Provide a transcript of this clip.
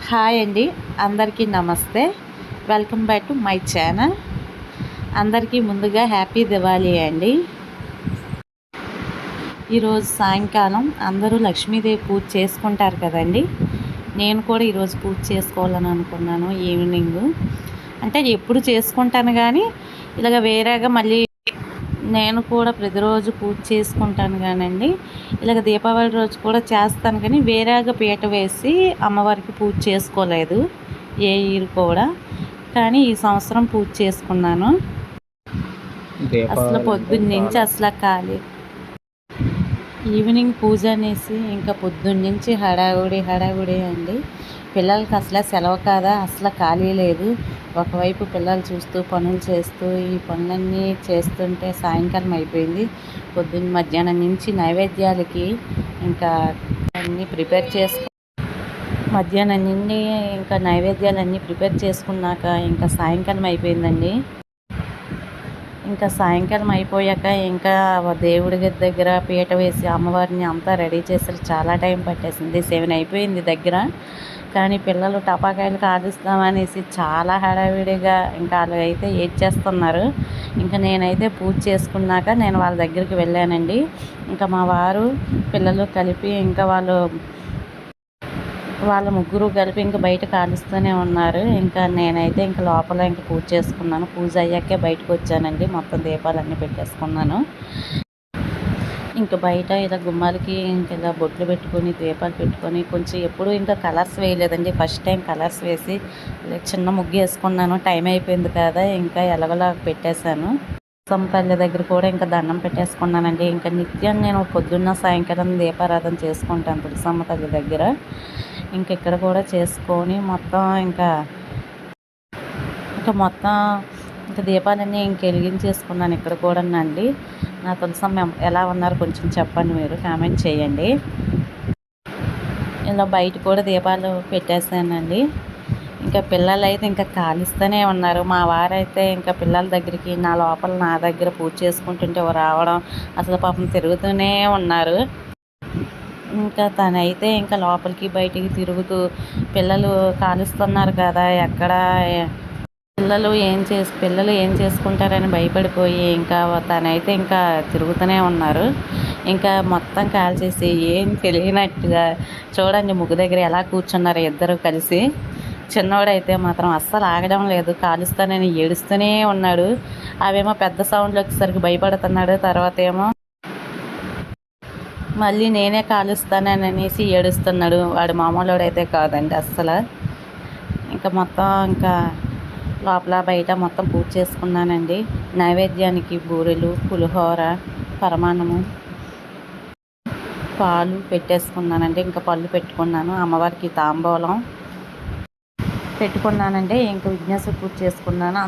Hi అండి, అందరికీ నమస్తే. Welcome back to my channel. అందరికీ ముందుగా హ్యాపీ దివాళీ అండి. ఈరోజు సాయంకాలం అందరూ లక్ష్మీదేవి పూజ చేసుకుంటారు కదండి. నేను కూడా ఈరోజు పూజ చేసుకోవాలని అనుకున్నాను. ఈవినింగ్ అంటే ఎప్పుడు చేసుకుంటాను, కానీ ఇలాగ వేరేగా మళ్ళీ నేను కూడా ప్రతిరోజు పూజ చేసుకుంటాను కానండి. ఇలాగ దీపావళి రోజు కూడా చేస్తాను, కానీ వేరేగా పీట వేసి అమ్మవారికి పూజ చేసుకోలేదు ఏ ఇయర్ కూడా. కానీ ఈ సంవత్సరం పూజ చేసుకున్నాను. అసలు పొద్దున్న నుంచి అసలు ఖాళీ. ఈవినింగ్ పూజ అనేసి ఇంకా పొద్దున్న నుంచి హడావుడి అండి. పిల్లలకి అసలు సెలవు కాదా, అసలు ఖాళీ లేదు. ఒకవైపు పిల్లలు చూస్తూ పనులు చేస్తూ ఈ పనులన్నీ చేస్తుంటే సాయంకాలం అయిపోయింది. పొద్దున్న మధ్యాహ్నం నుంచి నైవేద్యాలకి ఇంకా అన్నీ ప్రిపేర్ మధ్యాహ్నం నుండి ఇంకా నైవేద్యాలన్నీ ప్రిపేర్ చేసుకున్నాక ఇంకా సాయంకాలం అయిపోయిందండి. ఇంకా సాయంకాలం అయిపోయాక ఇంకా దేవుడి దగ్గర పీట వేసి అమ్మవారిని అంతా రెడీ చేసి చాలా టైం పట్టేసింది. 7 అయిపోయింది దగ్గర. కానీ పిల్లలు టపాకాయలు కాలుస్తామనేసి చాలా హడావిడిగా ఇంకా అలాగైతే ఏడ్చేస్తున్నారు. ఇంకా నేనైతే పూజ చేసుకున్నాక నేను వాళ్ళ దగ్గరికి వెళ్ళానండి. ఇంకా మా వారు పిల్లలు కలిపి ఇంకా వాళ్ళ ముగ్గురు కలిపి ఇంకా బయట కాలుస్తూనే ఉన్నారు. ఇంకా నేనైతే ఇంకా లోపల ఇంకా పూజ చేసుకున్నాను. పూజ అయ్యాకే బయటకు వచ్చానండి. మొత్తం దీపాలన్నీ పెట్టేసుకున్నాను. ఇంకా బయట ఇలా గుమ్మాలకి ఇంకా ఇలా బొట్లు పెట్టుకొని దీపాలు పెట్టుకొని కొంచెం ఎప్పుడు ఇంకా కలర్స్ వేయలేదండి. ఫస్ట్ టైం కలర్స్ వేసి చిన్న ముగ్గు వేసుకున్నాను. టైం అయిపోయింది కదా, ఇంకా ఎలగలా పెట్టేశాను. తల్లి దగ్గర కూడా ఇంకా దండం పెట్టేసుకున్నానండి. ఇంకా నిత్యం నేను పొద్దున్న సాయంకాలం దీపారాధన చేసుకుంటాను తులసమ్మ తల్లి దగ్గర. ఇంక ఇక్కడ కూడా చేసుకొని మొత్తం ఇంకా దీపాలన్నీ ఇంక వెలిగించేసుకున్నాను ఇక్కడ కూడా అండి. నా తులసమ్మ ఎలా ఉన్నారు కొంచెం చెప్పండి, మీరు కామెంట్ చేయండి. ఇలా బయట కూడా దీపాలు పెట్టేశానండి. ఇంకా పిల్లలు అయితే ఇంకా కాలుస్తూనే ఉన్నారు. మా వారైతే ఇంకా పిల్లల దగ్గరికి నా దగ్గర పూజ చేసుకుంటుంటే రావడం, అసలు పాపం తిరుగుతూనే ఉన్నారు. ఇంకా తనైతే ఇంకా లోపలికి బయటికి తిరుగుతూ పిల్లలు కాలుస్తున్నారు కదా, ఎక్కడ పిల్లలు ఏం చేసుకుంటారని భయపడిపోయి ఇంకా తనైతే ఇంకా తిరుగుతూనే ఉన్నారు. ఇంకా మొత్తం కాల్చేసి ఏం తెలియనట్టుగా చూడండి ముగ్గు దగ్గర ఎలా కూర్చున్నారు ఇద్దరు కలిసి. చిన్నవాడైతే మాత్రం అస్సలు ఆగడం లేదు, కాలుస్తానని ఏడుస్తూనే ఉన్నాడు. అవేమో పెద్ద సౌండ్లు వచ్చేసరికి భయపడుతున్నాడు. తర్వాత ఏమో మళ్ళీ నేనే కాలుస్తాననేసి ఏడుస్తున్నాడు. వాడు మామూలుడైతే కాదండి అస్సలు. ఇంకా మొత్తం ఇంకా లోపల బయట మొత్తం పూజ చేసుకున్నానండి. నైవేద్యానికి బూరెలు, పులిహోర, పరమాన్నము, పాలు పెట్టేసుకున్నానండి. ఇంకా పళ్ళు పెట్టుకున్నాను. అమ్మవారికి తాంబూలం పెట్టుకున్నానండి. ఇంకా విఘ్నేశ్వర పూజ చేసుకున్నాను.